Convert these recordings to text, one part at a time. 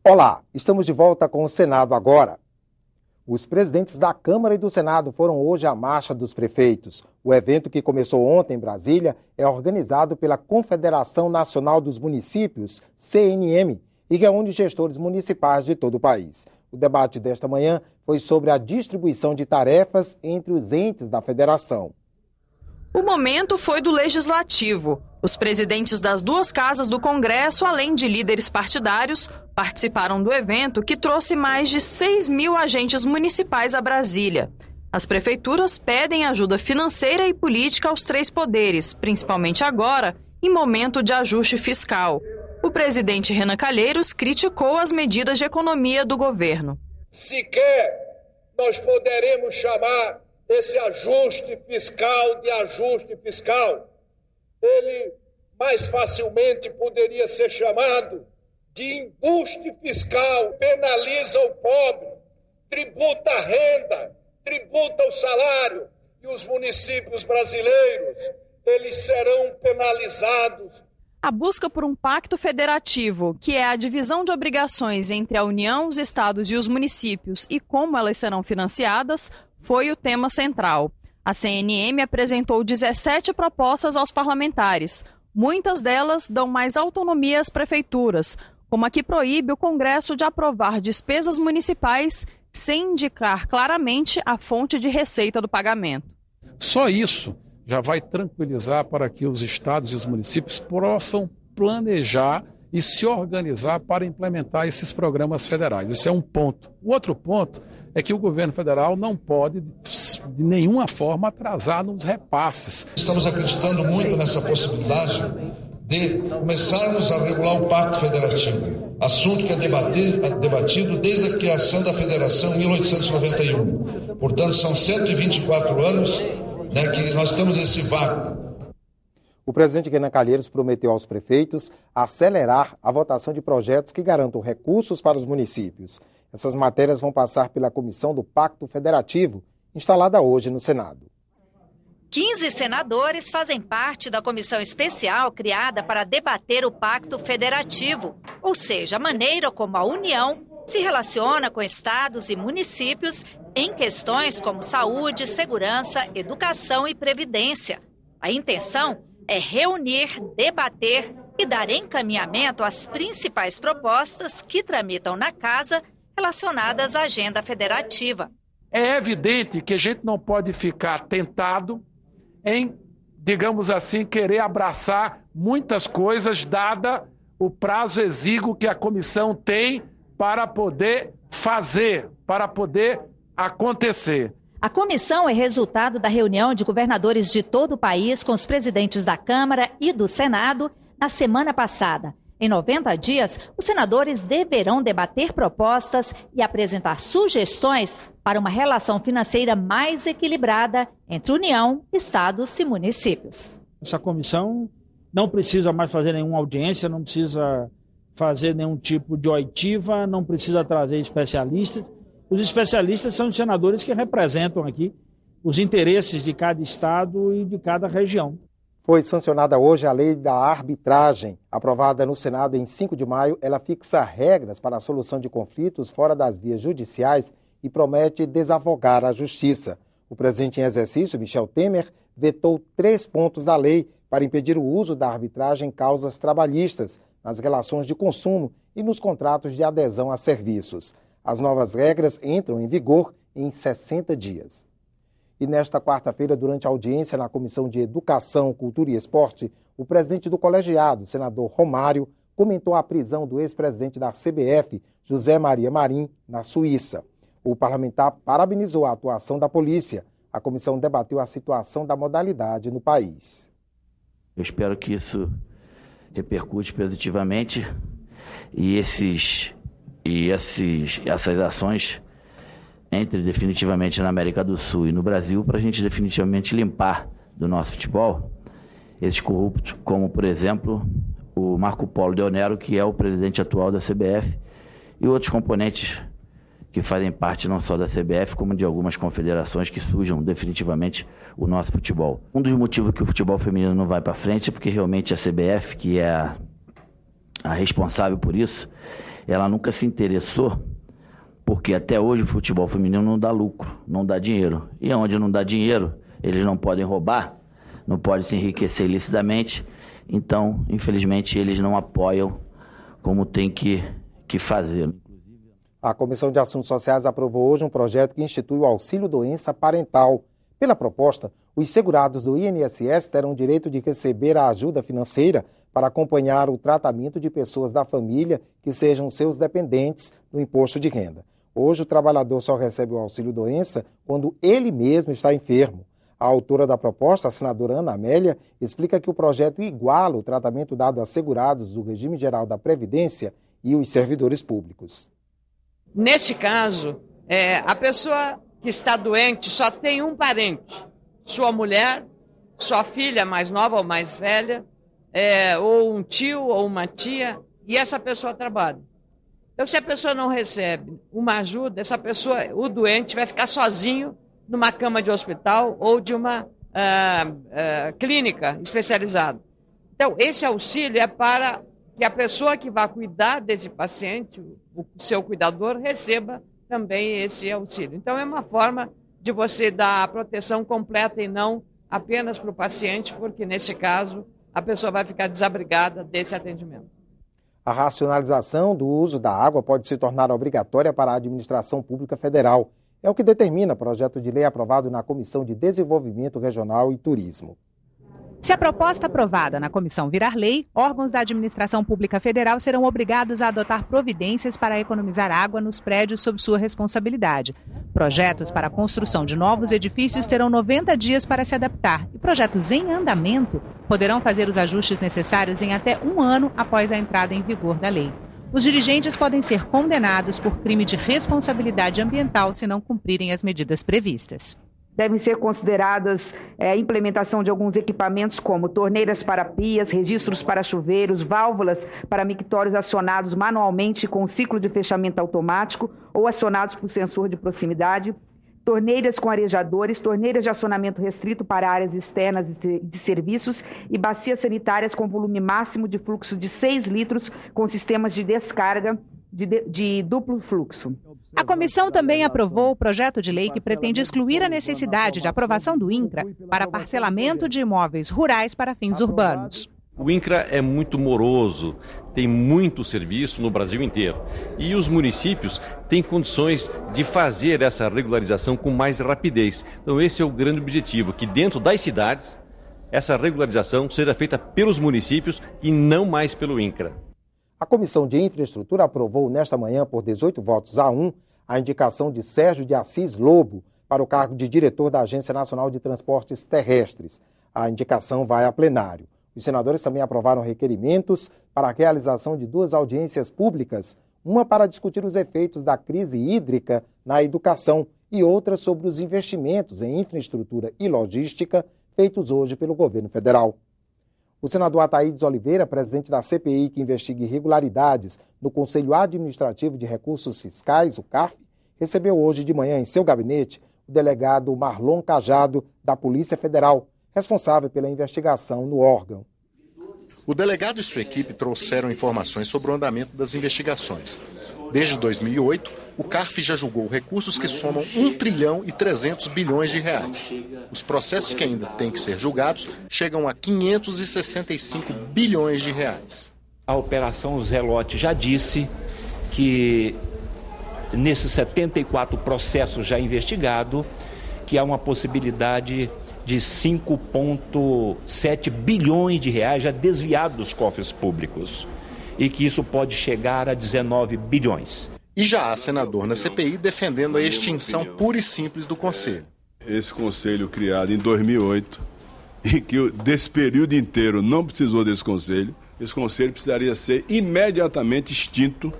Olá, estamos de volta com o Senado agora. Os presidentes da Câmara e do Senado foram hoje à Marcha dos Prefeitos. O evento, que começou ontem em Brasília, é organizado pela Confederação Nacional dos Municípios, CNM, e reúne gestores municipais de todo o país. O debate desta manhã foi sobre a distribuição de tarefas entre os entes da federação. O momento foi do Legislativo. Os presidentes das duas casas do Congresso, além de líderes partidários, participaram do evento que trouxe mais de 6 mil agentes municipais a Brasília. As prefeituras pedem ajuda financeira e política aos três poderes, principalmente agora, em momento de ajuste fiscal. O presidente Renan Calheiros criticou as medidas de economia do governo. Sequer nós poderemos chamar esse ajuste fiscal de ajuste fiscal. Ele mais facilmente poderia ser chamado de embuste fiscal. Penaliza o pobre, tributa a renda, tributa o salário, e os municípios brasileiros, eles serão penalizados. A busca por um pacto federativo, que é a divisão de obrigações entre a União, os estados e os municípios e como elas serão financiadas, foi o tema central. A CNM apresentou 17 propostas aos parlamentares. Muitas delas dão mais autonomia às prefeituras, como a que proíbe o Congresso de aprovar despesas municipais sem indicar claramente a fonte de receita do pagamento. Só isso já vai tranquilizar para que os estados e os municípios possam planejar e se organizar para implementar esses programas federais. Esse é um ponto. O outro ponto é que o governo federal não pode, de nenhuma forma, atrasar nos repasses. Estamos acreditando muito nessa possibilidade de começarmos a regular o Pacto Federativo, assunto que é debatido desde a criação da Federação em 1891. Portanto, são 124 anos que nós temos esse vácuo. O presidente Renan Calheiros prometeu aos prefeitos acelerar a votação de projetos que garantam recursos para os municípios. Essas matérias vão passar pela Comissão do Pacto Federativo, instalada hoje no Senado. 15 senadores fazem parte da comissão especial criada para debater o Pacto Federativo, ou seja, a maneira como a União se relaciona com estados e municípios em questões como saúde, segurança, educação e previdência. A intenção é reunir, debater e dar encaminhamento às principais propostas que tramitam na Casa relacionadas à agenda federativa. É evidente que a gente não pode ficar tentado em, digamos assim, querer abraçar muitas coisas, dada o prazo exíguo que a comissão tem para poder fazer, para poder acontecer. A comissão é resultado da reunião de governadores de todo o país com os presidentes da Câmara e do Senado na semana passada. Em 90 dias, os senadores deverão debater propostas e apresentar sugestões para uma relação financeira mais equilibrada entre União, estados e municípios. Essa comissão não precisa mais fazer nenhuma audiência, não precisa fazer nenhum tipo de oitiva, não precisa trazer especialistas. Os especialistas são os senadores que representam aqui os interesses de cada estado e de cada região. Foi sancionada hoje a lei da arbitragem. Aprovada no Senado em 5 de maio, ela fixa regras para a solução de conflitos fora das vias judiciais e promete desafogar a justiça. O presidente em exercício, Michel Temer, vetou 3 pontos da lei para impedir o uso da arbitragem em causas trabalhistas, nas relações de consumo e nos contratos de adesão a serviços. As novas regras entram em vigor em 60 dias. E nesta quarta-feira, durante a audiência na Comissão de Educação, Cultura e Esporte, o presidente do colegiado, senador Romário, comentou a prisão do ex-presidente da CBF, José Maria Marim, na Suíça. O parlamentar parabenizou a atuação da polícia. A comissão debateu a situação da modalidade no país. Eu espero que isso repercute positivamente e essas ações entrem definitivamente na América do Sul e no Brasil para a gente definitivamente limpar do nosso futebol esses corruptos, como, por exemplo, o Marco Polo Deonero, que é o presidente atual da CBF, e outros componentes que fazem parte não só da CBF, como de algumas confederações que sujam definitivamente o nosso futebol. Um dos motivos que o futebol feminino não vai para frente é porque realmente a CBF, que é a responsável por isso, ela nunca se interessou, porque até hoje o futebol feminino não dá lucro, não dá dinheiro. E onde não dá dinheiro, eles não podem roubar, não podem se enriquecer ilicitamente. Então, infelizmente, eles não apoiam como tem que fazer. A Comissão de Assuntos Sociais aprovou hoje um projeto que institui o auxílio-doença parental. Pela proposta, os segurados do INSS terão direito de receber a ajuda financeira para acompanhar o tratamento de pessoas da família que sejam seus dependentes no imposto de renda. Hoje, o trabalhador só recebe o auxílio-doença quando ele mesmo está enfermo. A autora da proposta, a senadora Ana Amélia, explica que o projeto iguala o tratamento dado a segurados do Regime Geral da Previdência e os servidores públicos. Nesse caso, a pessoa que está doente só tem um parente, sua mulher, sua filha mais nova ou mais velha, ou um tio ou uma tia, e essa pessoa trabalha. Então, se a pessoa não recebe uma ajuda, essa pessoa, o doente, vai ficar sozinho numa cama de hospital ou de uma clínica especializada. Então, esse auxílio é para que a pessoa que vai cuidar desse paciente, o seu cuidador, receba também esse auxílio. Então, é uma forma de você dar a proteção completa e não apenas para o paciente, porque, nesse caso, a pessoa vai ficar desabrigada desse atendimento. A racionalização do uso da água pode se tornar obrigatória para a administração pública federal. É o que determina o projeto de lei aprovado na Comissão de Desenvolvimento Regional e Turismo. Se a proposta aprovada na comissão virar lei, órgãos da administração pública federal serão obrigados a adotar providências para economizar água nos prédios sob sua responsabilidade. Projetos para a construção de novos edifícios terão 90 dias para se adaptar e projetos em andamento poderão fazer os ajustes necessários em até 1 ano após a entrada em vigor da lei. Os dirigentes podem ser condenados por crime de responsabilidade ambiental se não cumprirem as medidas previstas. Devem ser consideradas a implementação de alguns equipamentos como torneiras para pias, registros para chuveiros, válvulas para mictórios acionados manualmente com ciclo de fechamento automático ou acionados por sensor de proximidade, torneiras com arejadores, torneiras de acionamento restrito para áreas externas de serviços e bacias sanitárias com volume máximo de fluxo de 6 litros com sistemas de descarga de duplo fluxo. A comissão também aprovou o projeto de lei que pretende excluir a necessidade de aprovação do INCRA para parcelamento de imóveis rurais para fins urbanos. O INCRA é muito moroso, tem muito serviço no Brasil inteiro. E os municípios têm condições de fazer essa regularização com mais rapidez. Então esse é o grande objetivo, que dentro das cidades, essa regularização seja feita pelos municípios e não mais pelo INCRA. A Comissão de Infraestrutura aprovou nesta manhã, por 18 votos a 1, a indicação de Sérgio de Assis Lobo para o cargo de diretor da Agência Nacional de Transportes Terrestres. A indicação vai a plenário. Os senadores também aprovaram requerimentos para a realização de 2 audiências públicas, uma para discutir os efeitos da crise hídrica na educação e outra sobre os investimentos em infraestrutura e logística feitos hoje pelo governo federal. O senador Ataídes Oliveira, presidente da CPI que investiga irregularidades no Conselho Administrativo de Recursos Fiscais, o CARF, recebeu hoje de manhã em seu gabinete o delegado Marlon Cajado, da Polícia Federal, responsável pela investigação no órgão. O delegado e sua equipe trouxeram informações sobre o andamento das investigações. Desde 2008, o CARF já julgou recursos que somam 1 trilhão e 300 bilhões de reais. Os processos que ainda têm que ser julgados chegam a 565 bilhões de reais. A Operação Zelote já disse que nesses 74 processos já investigados, que há uma possibilidade de 5,7 bilhões de reais já desviados dos cofres públicos e que isso pode chegar a 19 bilhões. E já há senador na CPI defendendo a extinção pura e simples do Conselho. Esse Conselho criado em 2008 e que desse período inteiro não precisou desse Conselho, esse Conselho precisaria ser imediatamente extinto,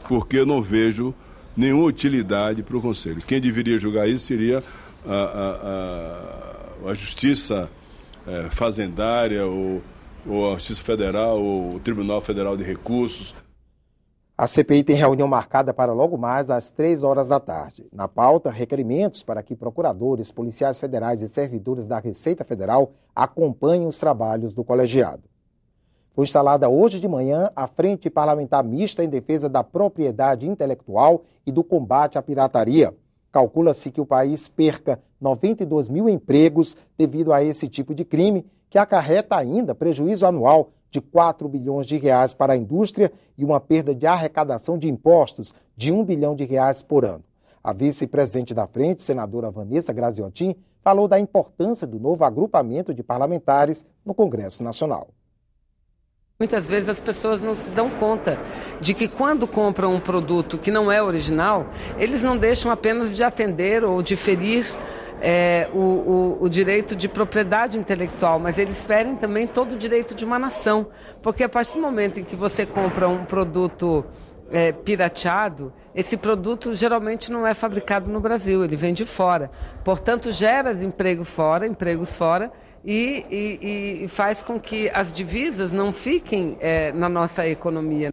porque eu não vejo nenhuma utilidade para o Conselho. Quem deveria julgar isso seria a Justiça Fazendária ou a Justiça Federal ou o Tribunal Federal de Recursos. A CPI tem reunião marcada para logo mais às 3h da tarde. Na pauta, requerimentos para que procuradores, policiais federais e servidores da Receita Federal acompanhem os trabalhos do colegiado. Foi instalada hoje de manhã a Frente Parlamentar Mista em Defesa da Propriedade Intelectual e do Combate à Pirataria. Calcula-se que o país perca 92 mil empregos devido a esse tipo de crime, que acarreta ainda prejuízo anual de 4 bilhões de reais para a indústria e uma perda de arrecadação de impostos de 1 bilhão de reais por ano. A vice-presidente da frente, senadora Vanessa Graziotin, falou da importância do novo agrupamento de parlamentares no Congresso Nacional. Muitas vezes as pessoas não se dão conta de que quando compram um produto que não é original, eles não deixam apenas de atender ou de ferir o direito de propriedade intelectual, mas eles ferem também todo o direito de uma nação, porque a partir do momento em que você compra um produto pirateado, esse produto geralmente não é fabricado no Brasil, ele vem de fora, portanto gera empregos fora e faz com que as divisas não fiquem na nossa economia.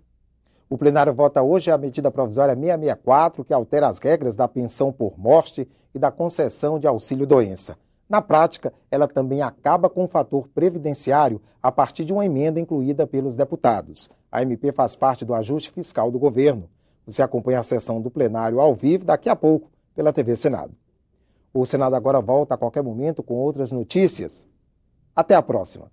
O plenário vota hoje a medida provisória 664, que altera as regras da pensão por morte e da concessão de auxílio-doença. Na prática, ela também acaba com o fator previdenciário a partir de uma emenda incluída pelos deputados. A MP faz parte do ajuste fiscal do governo. Você acompanha a sessão do plenário ao vivo daqui a pouco pela TV Senado. O Senado agora volta a qualquer momento com outras notícias. Até a próxima.